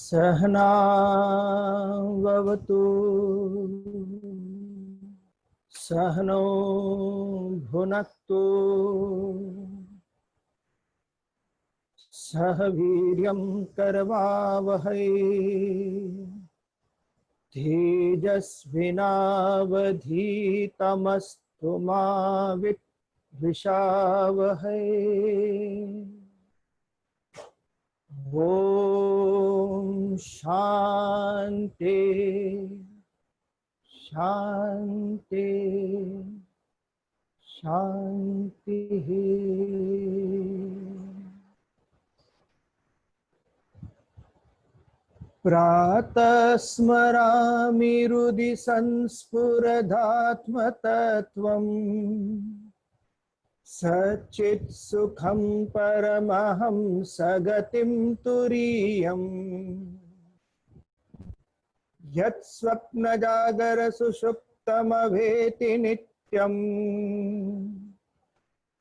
सहनावतु सहनो भुनक्तु सह वीर्यं करवावहै तेजस्विनावधीतमस्तु मा विद्विषावहै। ओम शांति शांति शांति। प्रातः स्मरामि हृदि संस्फुरदात्मतत्त्वम् सच्चित् सुखं परमहं सगतिं तुरीयम् यत् स्वप्नजागर सुषुप्तमवेति नित्यम्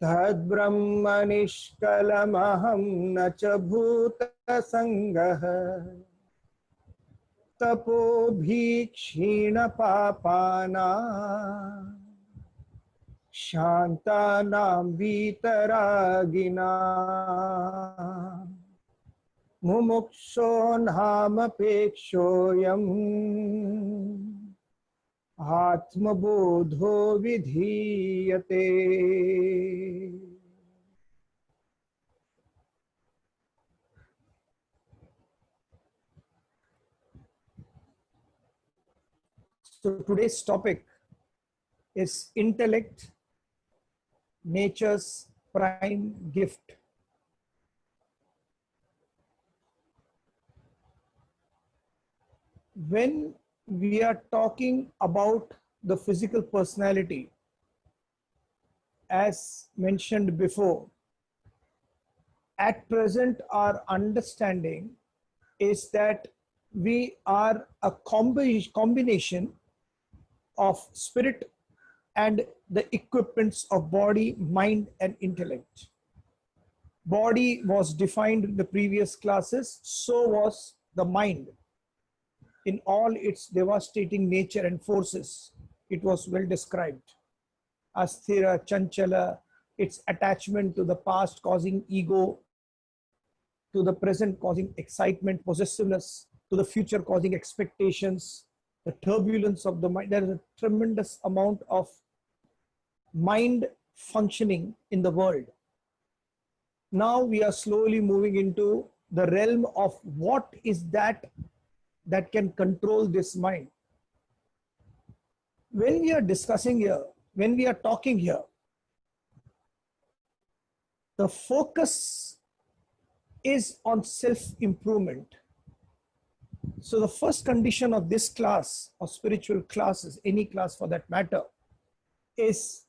तद्ब्रह्म निष्कलमहं न च भूतसङ्गः तपोभिक्षीणपापानां शान्तानां वीतरागिनां मुमुक्षोऽहमपेक्षोऽयम् आत्मबोधो विधीयते। So today's topic is intellect, nature's prime gift. When we are talking about the physical personality, as mentioned before, at present our understanding is that we are a combination of spirit and the equipments of body, mind, and intellect. Body was defined in the previous classes, so was the mind. In all its devastating nature and forces, it was well described. Asthira, Chanchala, its attachment to the past causing ego, to the present causing excitement, possessiveness, to the future causing expectations, the turbulence of the mind. There is a tremendous amount of mind functioning in the world. Now we are slowly moving into the realm of what is that can control this mind. When we are discussing here, when we are talking here, the focus is on self-improvement. So the first condition of this class, or spiritual classes, any class for that matter, is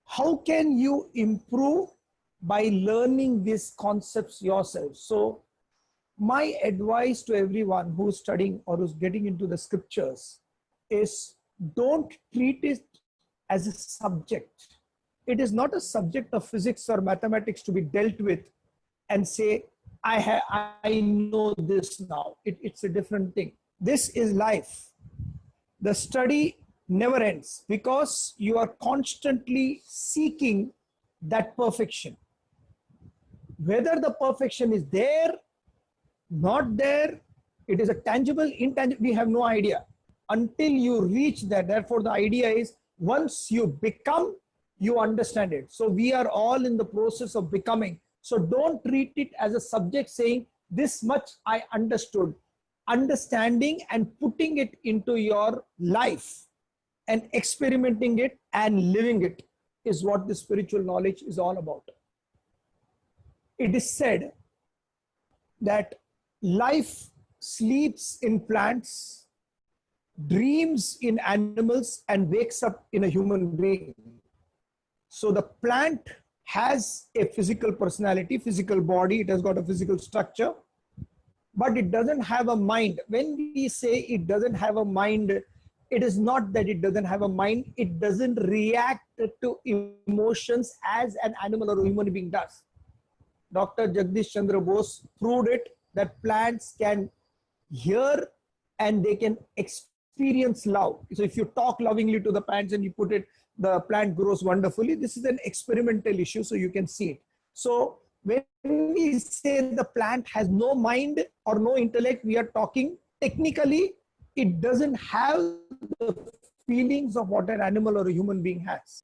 how can you improve by learning these concepts yourself. So my advice to everyone who's studying or who's getting into the scriptures is don't treat it as a subject. It is not a subject of physics or mathematics to be dealt with and say, I know this now. It's a different thing. This is life. The study never ends because you are constantly seeking that perfection. Whether the perfection is there, not there, it is a tangible, intangible, we have no idea until you reach that. Therefore, the idea is once you become, you understand it. So we are all in the process of becoming. So don't treat it as a subject saying this much I understood. Understanding and putting it into your life and experimenting it and living it is what the spiritual knowledge is all about. It is said that life sleeps in plants, dreams in animals, and wakes up in a human being. So the plant has a physical personality, physical body, it has got a physical structure, but it doesn't have a mind. When we say it doesn't have a mind, It is not that it doesn't have a mind. It doesn't react to emotions as an animal or a human being does. Dr. Jagdish Chandra Bose proved it that plants can hear and they can experience love. So if you talk lovingly to the plants and you put it, the plant grows wonderfully. This is an experimental issue, so you can see it. So when we say the plant has no mind or no intellect, we are talking technically, it doesn't have the feelings of what an animal or a human being has.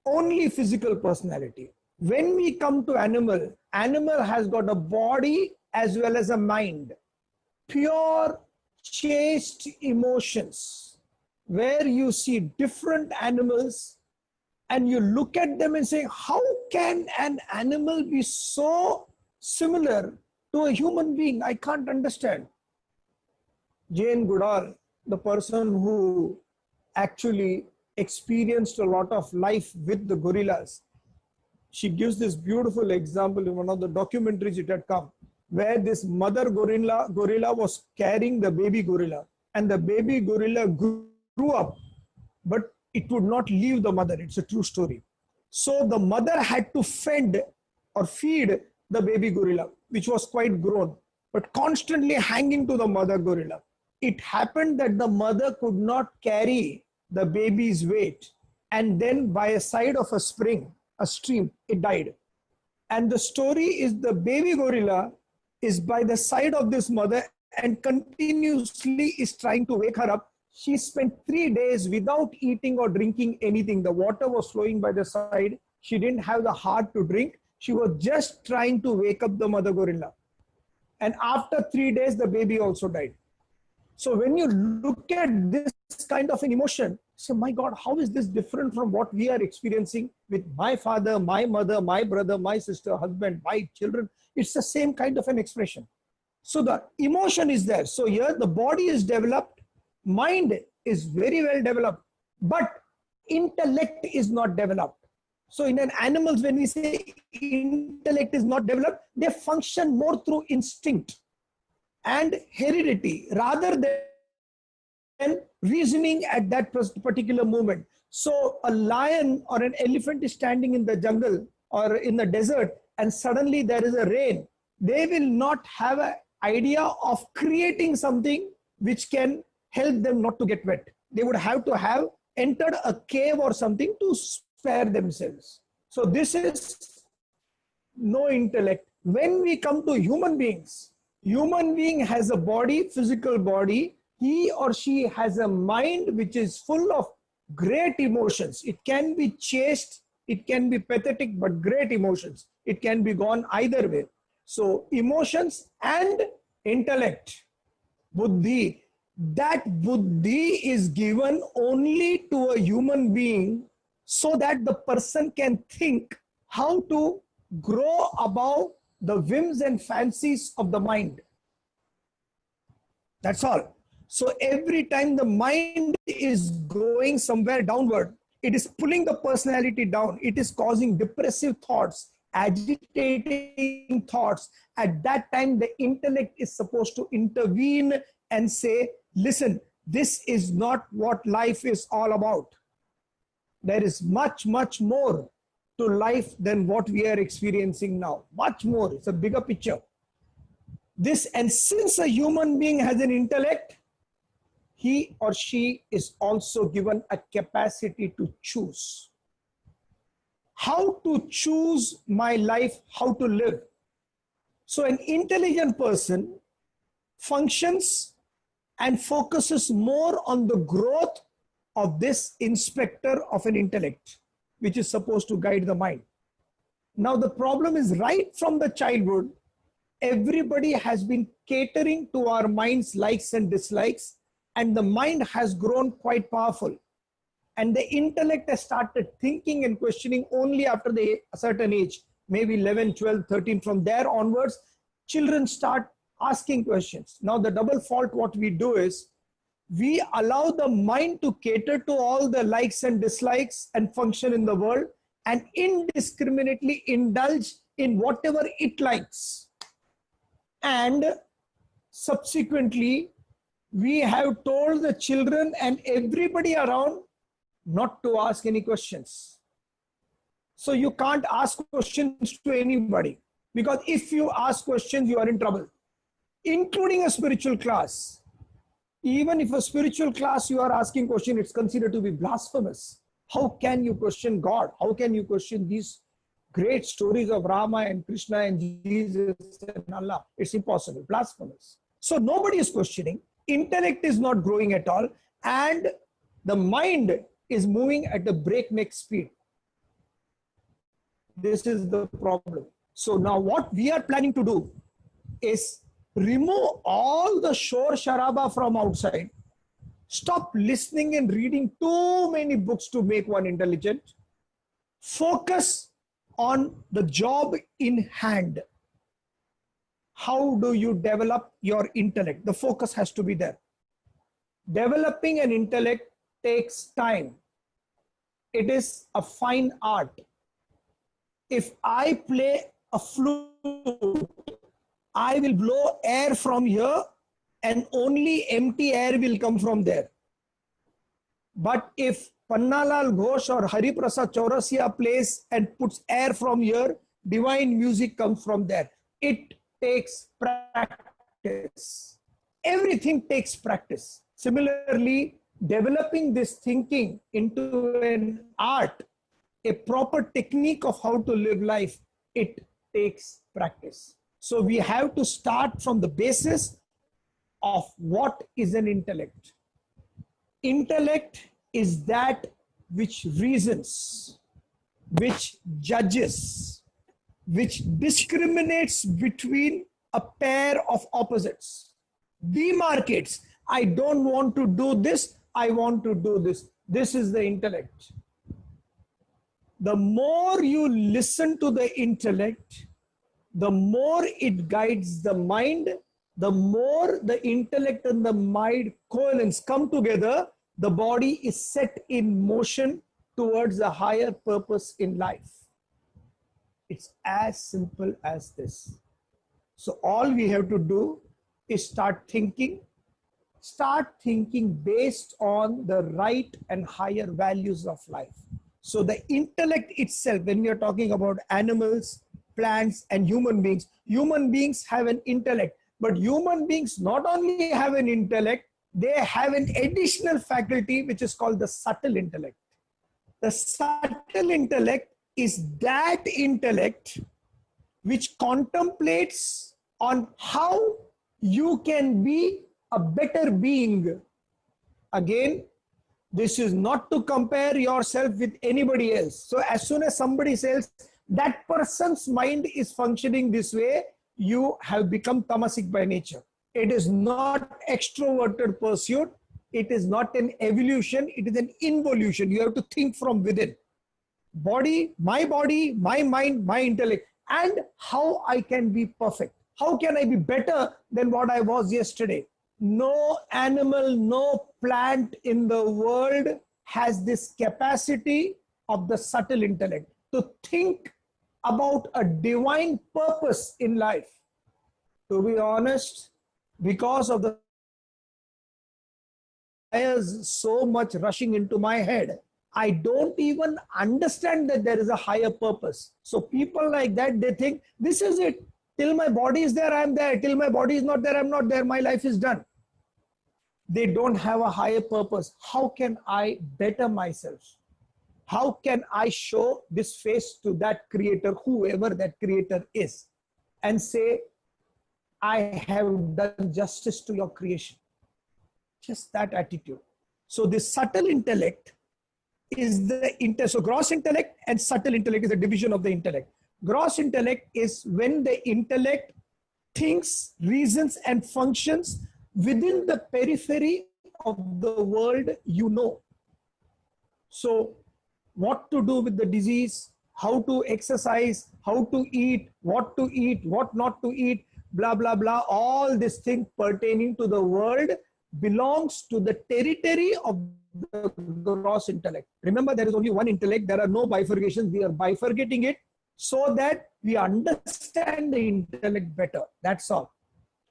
Only physical personality. When we come to animal, animal has got a body as well as a mind. Pure, chaste emotions, where you see different animals and you look at them and say, how can an animal be so similar to a human being? I can't understand. Jane Goodall, the person who actually experienced a lot of life with the gorillas, she gives this beautiful example in one of the documentaries it had come, where this mother gorilla was carrying the baby gorilla, and the baby gorilla grew up, but it would not leave the mother. It's a true story. So the mother had to fend or feed the baby gorilla, which was quite grown, but constantly hanging to the mother gorilla. It happened that the mother could not carry the baby's weight, and then by a side of a stream, it died. And the story is the baby gorilla is by the side of this mother and continuously is trying to wake her up. She spent 3 days without eating or drinking anything. The water was flowing by the side. She didn't have the heart to drink. She was just trying to wake up the mother gorilla. And after 3 days, the baby also died. So when you look at this kind of an emotion, say, my God, how is this different from what we are experiencing with my father, my mother, my brother, my sister, husband, my children? It's the same kind of an expression. So the emotion is there. So here the body is developed, mind is very well developed, but intellect is not developed. So in an animals, when we say intellect is not developed, they function more through instinct and heredity rather than reasoning at that particular moment. So a lion or an elephant is standing in the jungle or in the desert and suddenly there is a rain. They will not have an idea of creating something which can help them not to get wet. They would have to have entered a cave or something to spare themselves. So this is no intellect. When we come to human beings, human being has a body, physical body. He or she has a mind which is full of great emotions. It can be chaste, it can be pathetic, but great emotions. It can be gone either way. So emotions and intellect, buddhi, that buddhi is given only to a human being so that the person can think how to grow above the whims and fancies of the mind. That's all. So every time the mind is going somewhere downward, it is pulling the personality down. It is causing depressive thoughts, agitating thoughts. At that time, the intellect is supposed to intervene and say, listen, this is not what life is all about. There is much, much more to life than what we are experiencing now. Much more. It's a bigger picture. And since a human being has an intellect, he or she is also given a capacity to choose. How to choose my life, how to live. So an intelligent person functions and focuses more on the growth of this inspector of an intellect, which is supposed to guide the mind. Now the problem is right from the childhood, everybody has been catering to our mind's likes and dislikes, and the mind has grown quite powerful. And the intellect has started thinking and questioning only after a certain age, maybe 11, 12, 13. From there onwards, children start asking questions. Now the double fault what we do is, we allow the mind to cater to all the likes and dislikes and function in the world and indiscriminately indulge in whatever it likes. And subsequently, We have told the children and everybody around not to ask any questions. So you can't ask questions to anybody, because if you ask questions, you are in trouble, including a spiritual class. Even if a spiritual class you are asking question, it's considered to be blasphemous. How can you question God? How can you question these great stories of Rama and Krishna and Jesus and Allah? It's impossible, blasphemous. So nobody is questioning. Intellect is not growing at all, and the mind is moving at a breakneck speed. This is the problem. So now what we are planning to do is remove all the shore sharaba from outside. Stop listening and reading too many books to make one intelligent. Focus on the job in hand. How do you develop your intellect? The focus has to be there. Developing an intellect takes time. It is a fine art. If I play a flute, I will blow air from here and only empty air will come from there. But if Pannalal Ghosh or Hari Prasad Chaurasia plays and puts air from here, divine music comes from there. It takes practice. Everything takes practice. Similarly, developing this thinking into an art, a proper technique of how to live life, it takes practice. So we have to start from the basis of what is an intellect. Intellect is that which reasons, which judges, which discriminates between a pair of opposites, demarcates. I don't want to do this, I want to do this. This is the intellect. The more you listen to the intellect, the more it guides the mind, the more the intellect and the mind coalesce, come together, the body is set in motion towards a higher purpose in life. It's as simple as this. So all we have to do is start thinking based on the right and higher values of life. So the intellect itself, when we are talking about animals, plants, and human beings have an intellect. But human beings not only have an intellect, they have an additional faculty which is called the subtle intellect. The subtle intellect is that intellect which contemplates on how you can be a better being. Again, this is not to compare yourself with anybody else. So as soon as somebody says that person's mind is functioning this way, you have become tamasic by nature. It is not extroverted pursuit. It is not an evolution. It is an involution. You have to think from within. Body, my mind, my intellect, and how I can be perfect. How can I be better than what I was yesterday? No animal, no plant in the world has this capacity of the subtle intellect to think about a divine purpose in life. To be honest, because of the ideas so much rushing into my head, I don't even understand that there is a higher purpose. So people like that, they think this is it. Till my body is there, I'm there. Till my body is not there, I'm not there. My life is done. They don't have a higher purpose. How can I better myself? How can I show this face to that creator, whoever that creator is, and say, I have done justice to your creation? Just that attitude. So this subtle intellect is the so gross intellect and subtle intellect is a division of the intellect. Gross intellect is when the intellect thinks, reasons, and functions within the periphery of the world you know. So what to do with the disease, how to exercise, how to eat, what not to eat, blah, blah, blah. All this thing pertaining to the world belongs to the territory of the gross intellect. Remember, there is only one intellect. There are no bifurcations. We are bifurcating it so that we understand the intellect better. That's all.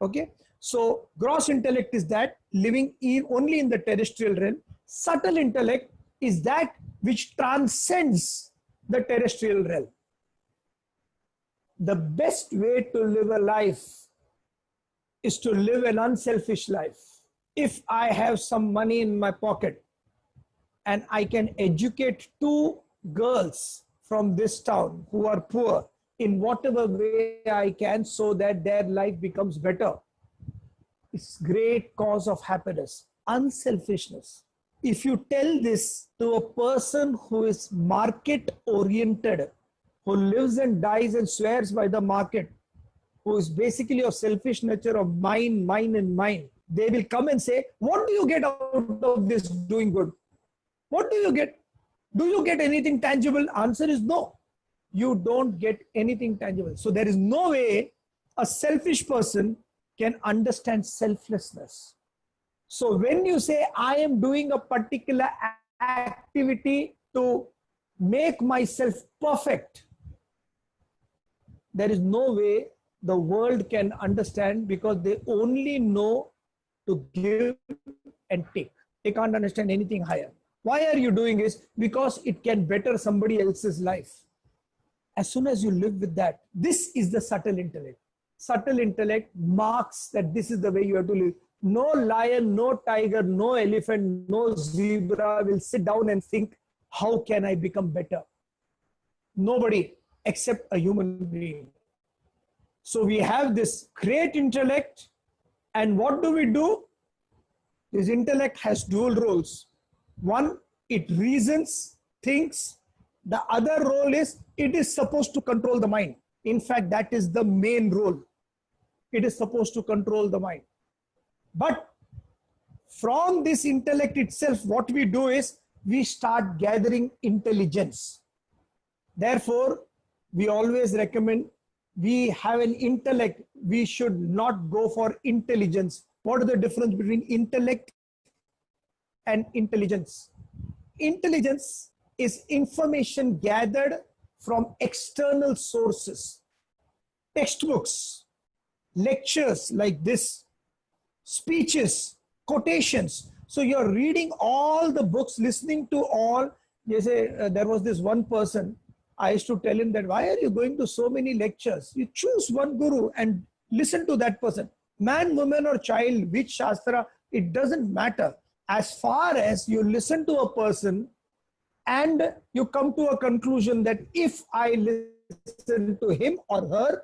Okay. So gross intellect is that living only in the terrestrial realm. Subtle intellect is that which transcends the terrestrial realm. The best way to live a life is to live an unselfish life. If I have some money in my pocket and I can educate 2 girls from this town who are poor in whatever way I can so that their life becomes better, it's great cause of happiness, unselfishness. If you tell this to a person who is market oriented, who lives and dies and swears by the market, who is basically of selfish nature of mine, mine and mine, they will come and say, what do you get out of this doing good? What do you get? Do you get anything tangible? Answer is no. You don't get anything tangible. So there is no way a selfish person can understand selflessness. So when you say, I am doing a particular activity to make myself perfect, there is no way the world can understand, because they only know to give and take. They can't understand anything higher. Why are you doing this? Because it can better somebody else's life. As soon as you live with that, this is the subtle intellect. Subtle intellect marks that this is the way you have to live. No lion, no tiger, no elephant, no zebra will sit down and think, how can I become better? Nobody except a human being. So we have this great intellect, and what do? This intellect has dual roles. One, it reasons, thinks. The other role is, it is supposed to control the mind. In fact, that is the main role. It is supposed to control the mind. But from this intellect itself, what we do is, we start gathering intelligence. Therefore, we always recommend, we have an intellect, we should not go for intelligence. What is the difference between intellect and intelligence? Intelligence is information gathered from external sources, textbooks, lectures like this, speeches, quotations. So you're reading all the books, listening to all. They say, there was this one person, I used to tell him that, why are you going to so many lectures? You choose one guru and listen to that person. Man, woman or child, which Shastra, it doesn't matter. As far as you listen to a person and you come to a conclusion that if I listen to him or her,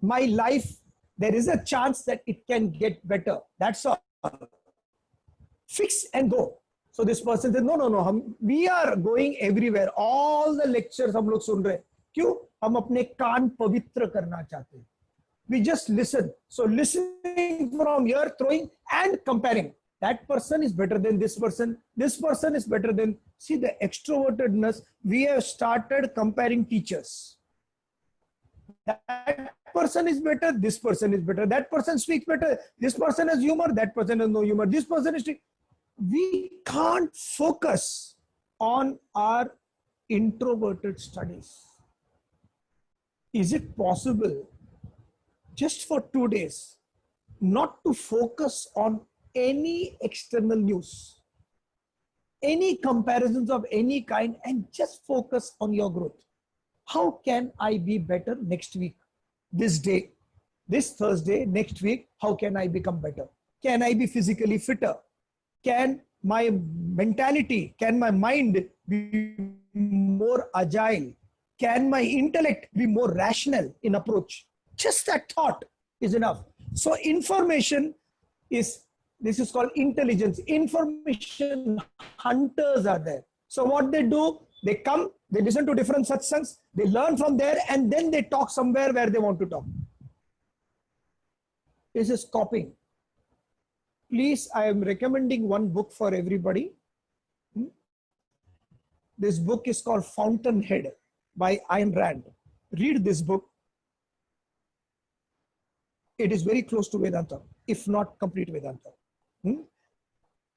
my life, there is a chance that it can get better. That's all. Fix and go. So this person said, no, we are going everywhere. All the lectures हम लोग सुन रहे हैं. क्यों? हम अपने कान पवित्र करना चाहते हैं. We just listen. So listening from here, throwing and comparing. That person is better than this person. This person is better than. See the extrovertedness. We have started comparing teachers. That person is better. This person is better. That person speaks better. This person has humor. That person has no humor. This person is. We can't focus on our introverted studies. Is it possible just for 2 days not to focus on any external news, any comparisons of any kind, and just focus on your growth? How can I be better next week, this day, this Thursday, next week? How can I become better? Can I be physically fitter? Can my mentality, can my mind be more agile? Can my intellect be more rational in approach? Just that thought is enough. So information is, this is called intelligence. Information hunters are there. So what they do, they come, they listen to different satsangs, they learn from there, and then they talk somewhere where they want to talk. This is copying. Please, I am recommending one book for everybody. This book is called Fountainhead by Ayn Rand. Read this book. It is very close to Vedanta, if not complete Vedanta.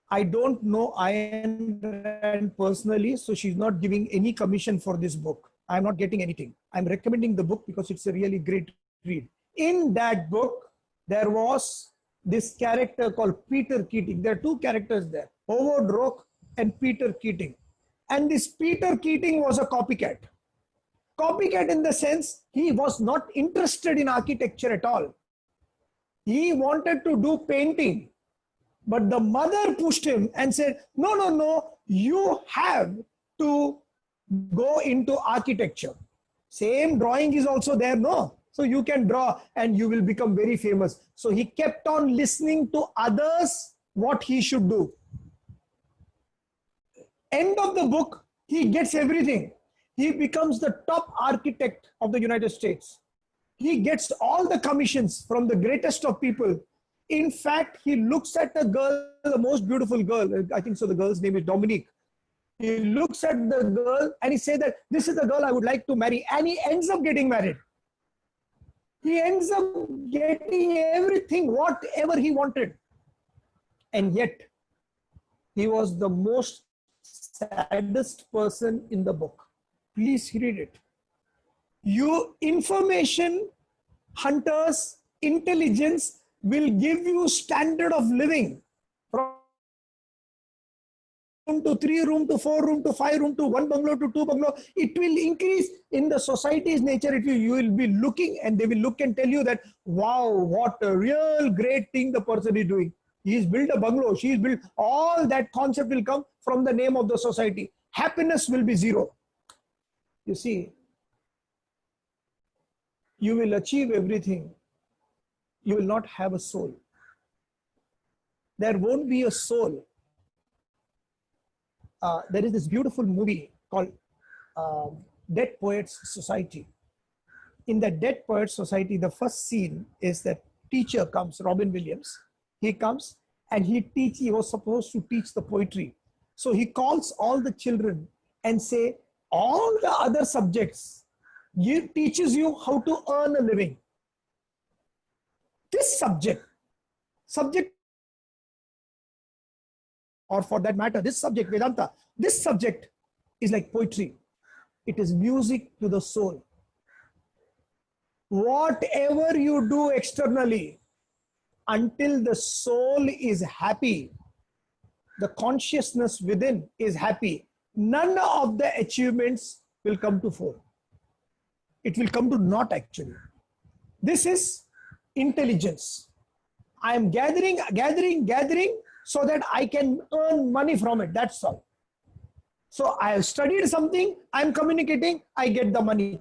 I don't know Ayn Rand personally, so she's not giving any commission for this book. I'm not getting anything. I'm recommending the book because it's a really great read. In that book, there was this character called Peter Keating. There are two characters there, Howard Rourke and Peter Keating. And this Peter Keating was a copycat. Copycat in the sense he was not interested in architecture at all. He wanted to do painting. But the mother pushed him and said, no, no, no, you have to go into architecture. Same drawing is also there, no? So you can draw and you will become very famous. So he kept on listening to others what he should do. End of the book, he gets everything. He becomes the top architect of the United States. He gets all the commissions from the greatest of people. In fact, he looks at a girl, the most beautiful girl. I think so the girl's name is Dominique. He looks at the girl and he says that this is the girl I would like to marry. And he ends up getting married. He ends up getting everything, whatever he wanted. And yet, he was the most saddest person in the book. Please read it. You information hunters, intelligence will give you standard of living. From room to 3 room to 4 room to 5 room to 1 bungalow to 2 bungalow. It will increase in the society's nature. You will be looking and they will look and tell you that, wow, what a real great thing the person is doing. He's built a bungalow. She's built, all that concept will come from the name of the society. Happiness will be zero. You see, you will achieve everything. You will not have a soul. There won't be a soul. There is this beautiful movie called Dead Poets Society. In the Dead Poets Society, the first scene is that teacher comes, Robin Williams. He comes and he was supposed to teach the poetry. So he calls all the children and say, all the other subjects, he teaches you how to earn a living. This subject, or for that matter, this subject, Vedanta, this subject is like poetry. It is music to the soul. Whatever you do externally, until the soul is happy, the consciousness within is happy, none of the achievements will come to fore. It will come to naught actually. This is intelligence. I am gathering so that I can earn money from it. That's all. So I have studied something, I am communicating, I get the money.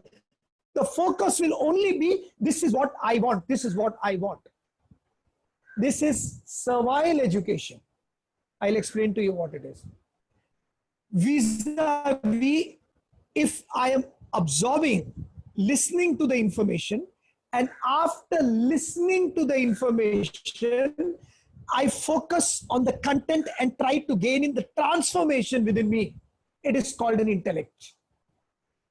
The focus will only be, this is what I want, this is what I want. This is servile education. I'll explain to you what it is. Vis-a-vis, if I am absorbing, listening to the information, and after listening to the information, I focus on the content and try to gain in the transformation within me. It is called an intellect.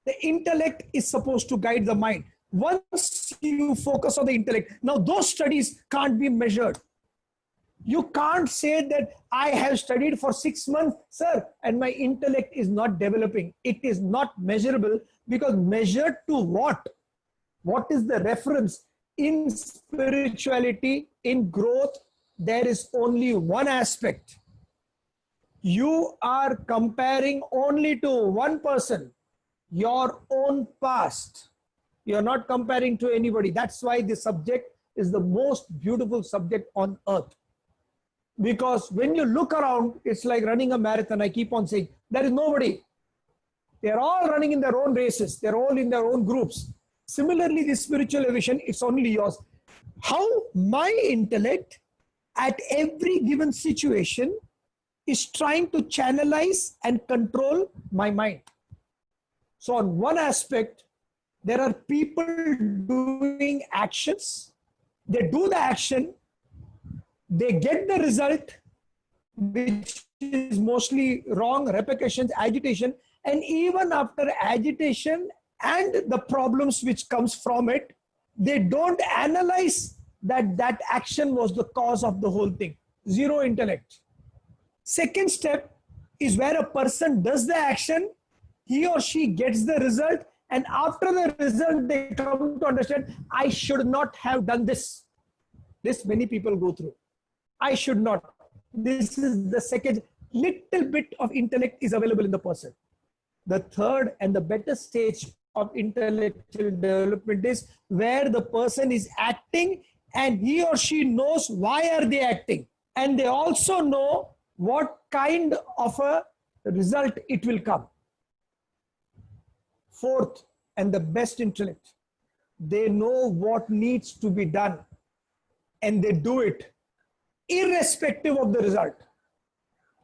The intellect is supposed to guide the mind. Once you focus on the intellect, now those studies can't be measured. You can't say that I have studied for 6 months, sir, and my intellect is not developing. It is not measurable, because measured to what? What is the reference? In spirituality, in growth, there is only one aspect. You are comparing only to one person, your own past. You are not comparing to anybody. That's why this subject is the most beautiful subject on earth. Because when you look around, it's like running a marathon. I keep on saying, there is nobody. They're all running in their own races. They're all in their own groups. Similarly, this spiritual evolution, it's only yours. How my intellect at every given situation is trying to channelize and control my mind. So on one aspect, there are people doing actions. They do the action. They get the result, which is mostly wrong, repercussions, agitation. And even after agitation and the problems which comes from it, they don't analyze that that action was the cause of the whole thing. Zero intellect. Second step is where a person does the action, he or she gets the result, and after the result, they come to understand, I should not have done this. This many people go through. I should not. This is the second. Little bit of intellect is available in the person. The third and the better stage of intellectual development is where the person is acting and he or she knows why are they acting. And they also know what kind of a result it will come. Fourth, and the best intellect, they know what needs to be done and they do it irrespective of the result.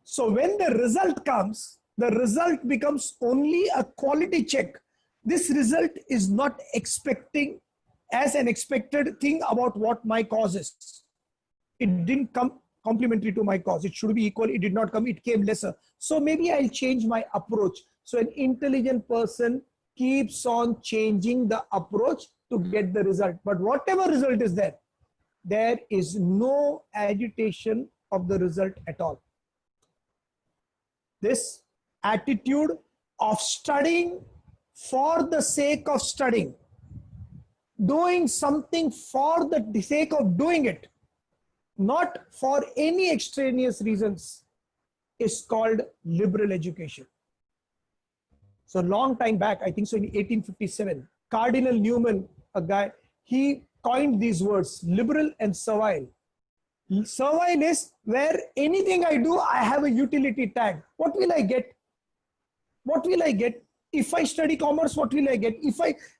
So when the result comes, the result becomes only a quality check. This result is not expecting as an expected thing about what my cause is. It didn't come complementary to my cause. It should be equal. It did not come. It came lesser. So maybe I'll change my approach. So an intelligent person keeps on changing the approach to get the result. But whatever result is there, there is no agitation of the result at all. This attitude of studying for the sake of studying, doing something for the sake of doing it, not for any extraneous reasons, is called liberal education. So long time back, I think so in 1857, Cardinal Newman, a guy, he coined these words, liberal and servile. Servile is where anything I do, I have a utility tag. What will I get? What will I get? If I study commerce, what will I get?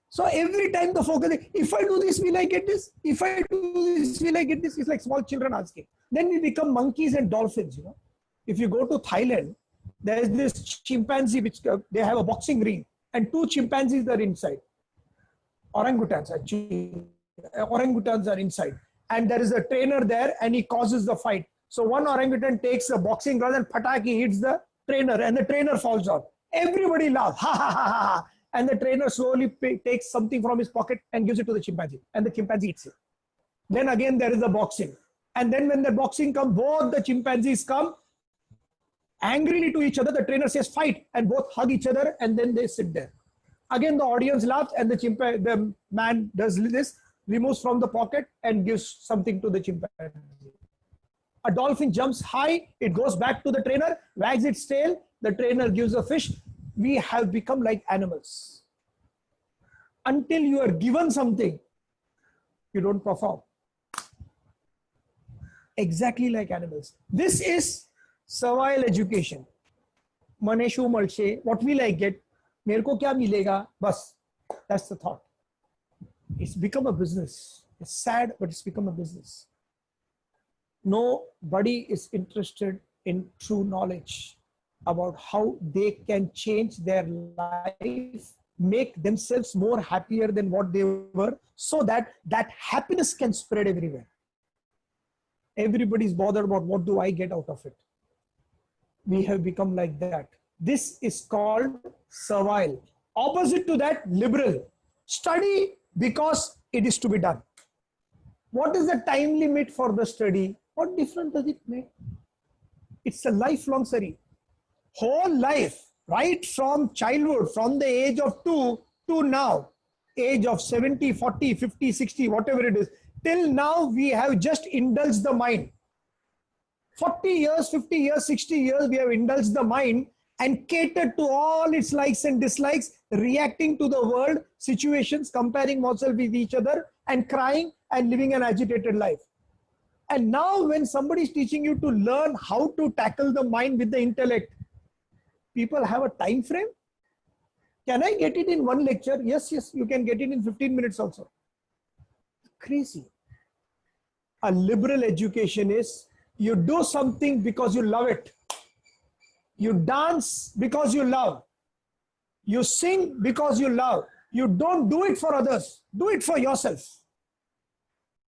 So every time the focus is, if I do this, will I get this? If I do this, will I get this? It's like small children asking. Then we become monkeys and dolphins, you know. If you go to Thailand, there is this chimpanzee, which they have a boxing ring and 2 chimpanzees are inside. Orangutans actually. Orangutans are inside. And there is a trainer there and he causes the fight. So one orangutan takes a boxing glove and pataki hits the trainer and the trainer falls out. Everybody laughs. Ha ha ha ha. And the trainer slowly takes something from his pocket and gives it to the chimpanzee. And the chimpanzee eats it. Then again there is the boxing. And then when the boxing comes, both the chimpanzees come angrily to each other. The trainer says fight and both hug each other and then they sit there. Again the audience laughs and the man does this, removes from the pocket and gives something to the chimpanzee. A dolphin jumps high, it goes back to the trainer, wags its tail, the trainer gives a fish. We have become like animals. Until you are given something, you don't perform. Exactly like animals. This is servile education. Maneshu malche, what will I get? Merko kya milega? Bas. That's the thought. It's become a business. It's sad, but it's become a business. Nobody is interested in true knowledge about how they can change their life, make themselves more happier than what they were, so that that happiness can spread everywhere. Everybody's bothered about what do I get out of it. We have become like that. This is called servile. Opposite to that, liberal. Study because it is to be done. What is the time limit for the study? What difference does it make? It's a lifelong study. Whole life, right from childhood, from the age of 2 to now, age of 70, 40, 50, 60, whatever it is, till now we have just indulged the mind. 40 years, 50 years, 60 years, we have indulged the mind and catered to all its likes and dislikes, reacting to the world, situations, comparing oneself with each other and crying and living an agitated life. And now when somebody is teaching you to learn how to tackle the mind with the intellect, people have a time frame. Can I get it in one lecture? Yes, you can get it in 15 minutes also. Crazy. A liberal education is you do something because you love it. You dance because you love. You sing because you love. You don't do it for others. Do it for yourself.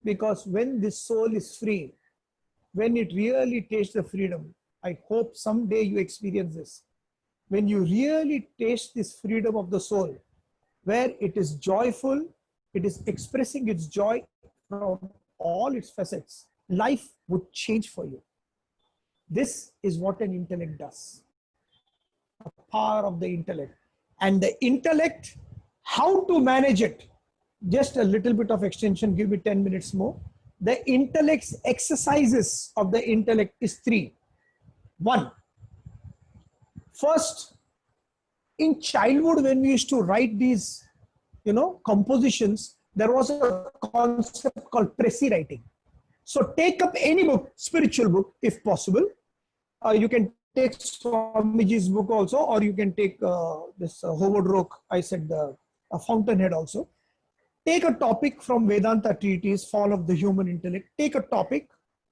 Because when this soul is free, when it really tastes the freedom, I hope someday you experience this. When you really taste this freedom of the soul, where it is joyful, it is expressing its joy from all its facets, life would change for you. This is what an intellect does. The power of the intellect. And the intellect, how to manage it? Just a little bit of extension, give me 10 minutes more. The intellect's exercises of the intellect is three. One, first, in childhood, when we used to write these, compositions, there was a concept called pressy writing. So take up any book, spiritual book, if possible. You can take Swamiji's book also, or you can take this Howard Rourke, I said, the Fountainhead also. Take a topic from Vedanta treatise, Fall of the Human Intellect. Take a topic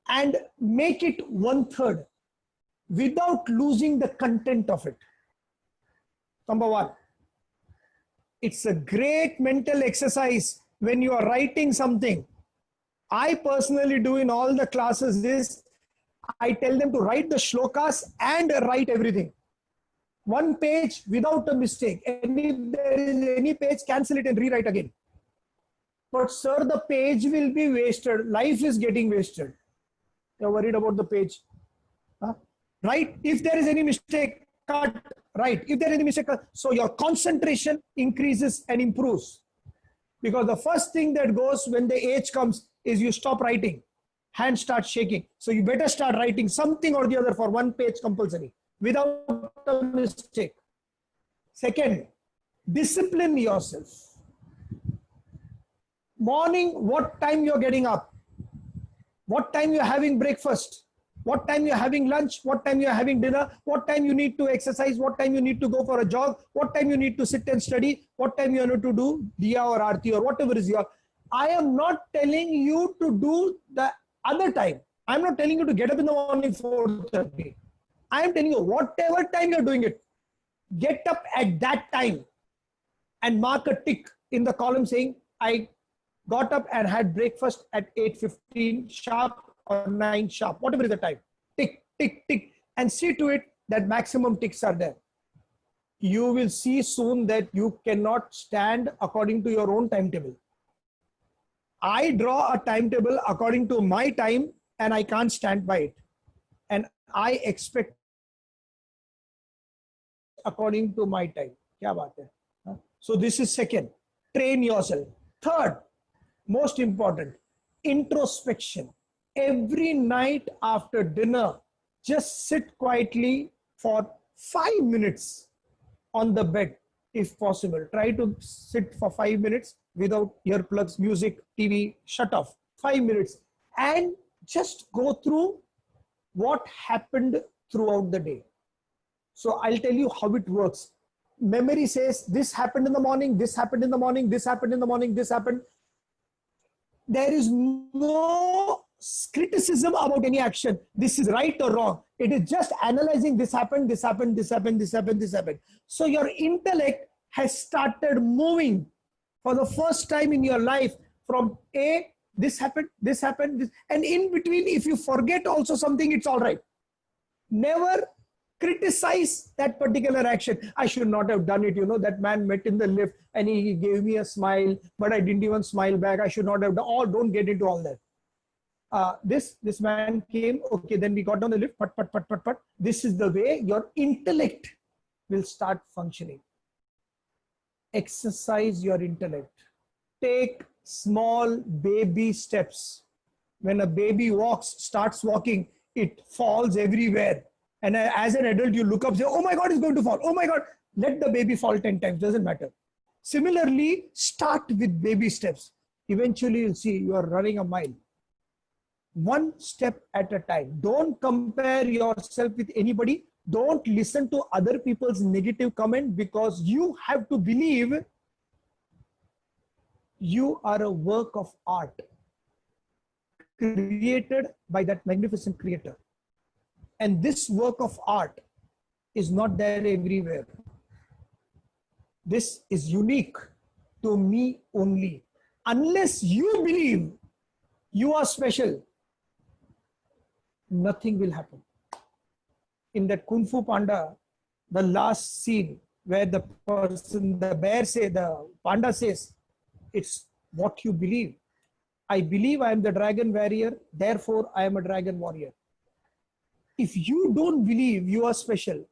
and make it 1/3 without losing the content of it. Number one, it's a great mental exercise when you are writing something. I personally do in all the classes is, I tell them to write the shlokas and write everything. One page without a mistake. And if there is any page, cancel it and rewrite again. But sir, the page will be wasted. Life is getting wasted. You're worried about the page. Huh? Right? If there is any mistake, cut. Right? If there is any mistake, cut. So your concentration increases and improves. Because the first thing that goes when the age comes is you stop writing. Hand starts shaking. So you better start writing something or the other for one page compulsory without a mistake. Second, discipline yourself. Morning, what time you're getting up, what time you're having breakfast, what time you're having lunch, what time you're having dinner, what time you need to exercise, what time you need to go for a jog, what time you need to sit and study, what time you need to do diya or aarti or whatever is your. I am not telling you to do the other time. I'm not telling you to get up in the morning 4:30. I am telling you whatever time you're doing it, get up at that time and mark a tick in the column saying, I got up and had breakfast at 8:15 sharp or 9 sharp, whatever is the time. Tick, tick, tick, and see to it that maximum ticks are there. You will see soon that you cannot stand according to your own timetable. I draw a timetable according to my time and I can't stand by it. And I expect according to my time. Kya baat hai? So this is second. Train yourself. Third, most important, introspection. Every night after dinner, just sit quietly for 5 minutes on the bed, if possible. Try to sit for 5 minutes without earplugs, music, TV, shut off. 5 minutes. And just go through what happened throughout the day. So I'll tell you how it works. Memory says this happened in the morning, this happened in the morning, this happened in the morning, this happened. There is no criticism about any action. This is right or wrong. It is just analyzing this happened, this happened, this happened, this happened, this happened. So your intellect has started moving for the first time in your life from A, this happened, this, and in between, if you forget also something, it's all right. Never criticize that particular action. I should not have done it. That man met in the lift and he gave me a smile, but I didn't even smile back. I should not have done. Oh, don't get into all that. This man came. Okay, then we got down the lift. But. This is the way your intellect will start functioning. Exercise your intellect. Take small baby steps. When a baby starts walking, it falls everywhere. And as an adult, you look up, say, oh my God, it's going to fall. Oh my God, let the baby fall 10 times, doesn't matter. Similarly, start with baby steps. Eventually, you'll see you are running a mile. One step at a time. Don't compare yourself with anybody. Don't listen to other people's negative comment, because you have to believe you are a work of art created by that magnificent creator. And this work of art is not there everywhere. This is unique to me only. Unless you believe you are special, nothing will happen. In that Kung Fu Panda, the last scene where the panda says, it's what you believe. I believe I am the dragon warrior, therefore I am a dragon warrior. If you don't believe you are special,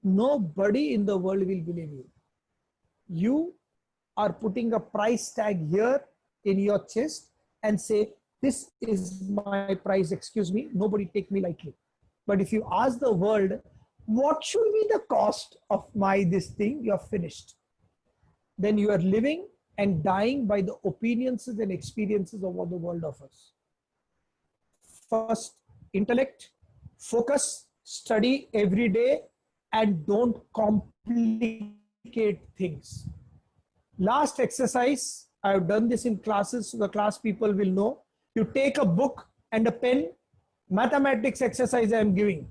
nobody in the world will believe you. You are putting a price tag here in your chest and say, this is my price, excuse me, nobody take me lightly. But if you ask the world, what should be the cost of my this thing, you're finished. Then you are living and dying by the opinions and experiences of what the world offers. First, intellect, focus, study every day, and don't complicate things. Last exercise, I've done this in classes, so the class people will know. You take a book and a pen, mathematics exercise I am giving.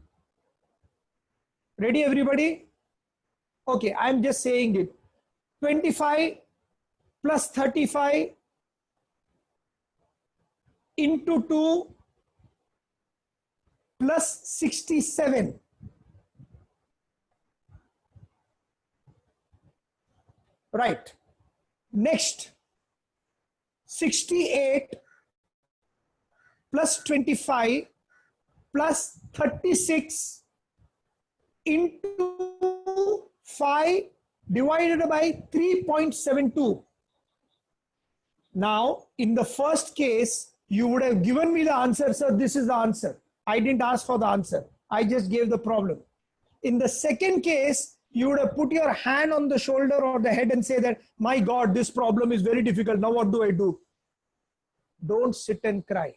Ready, everybody? Okay, I'm just saying it. 25 plus 35 into 2 plus 67. Right. Next, 68 plus 25 plus 36 into 5 divided by 3.72. Now, in the first case, you would have given me the answer, sir, this is the answer. I didn't ask for the answer. I just gave the problem. In the second case, you would have put your hand on the shoulder or the head and say that, my God, this problem is very difficult. Now what do I do? Don't sit and cry.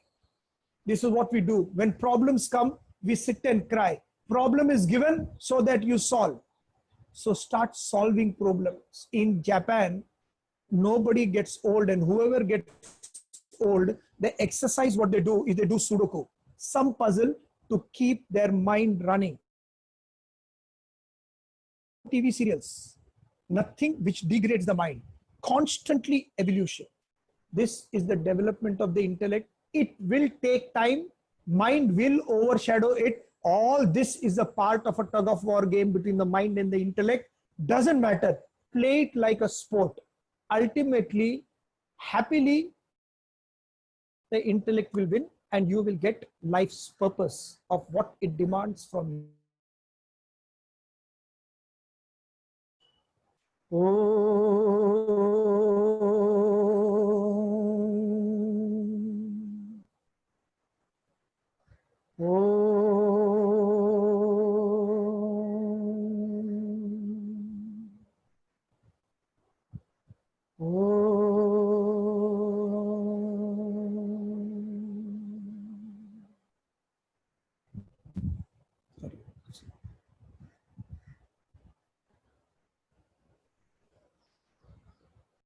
This is what we do. When problems come, we sit and cry. Problem is given so that you solve. So start solving problems. In Japan, nobody gets old, and whoever gets old, they exercise what they do is they do Sudoku, some puzzle to keep their mind running. TV serials, nothing which degrades the mind, constantly evolution. This is the development of the intellect. It will take time, mind will overshadow it. All this is a part of a tug of war game between the mind and the intellect. Doesn't matter, play it like a sport. Ultimately, happily, the intellect will win and you will get life's purpose of what it demands from you. Oh.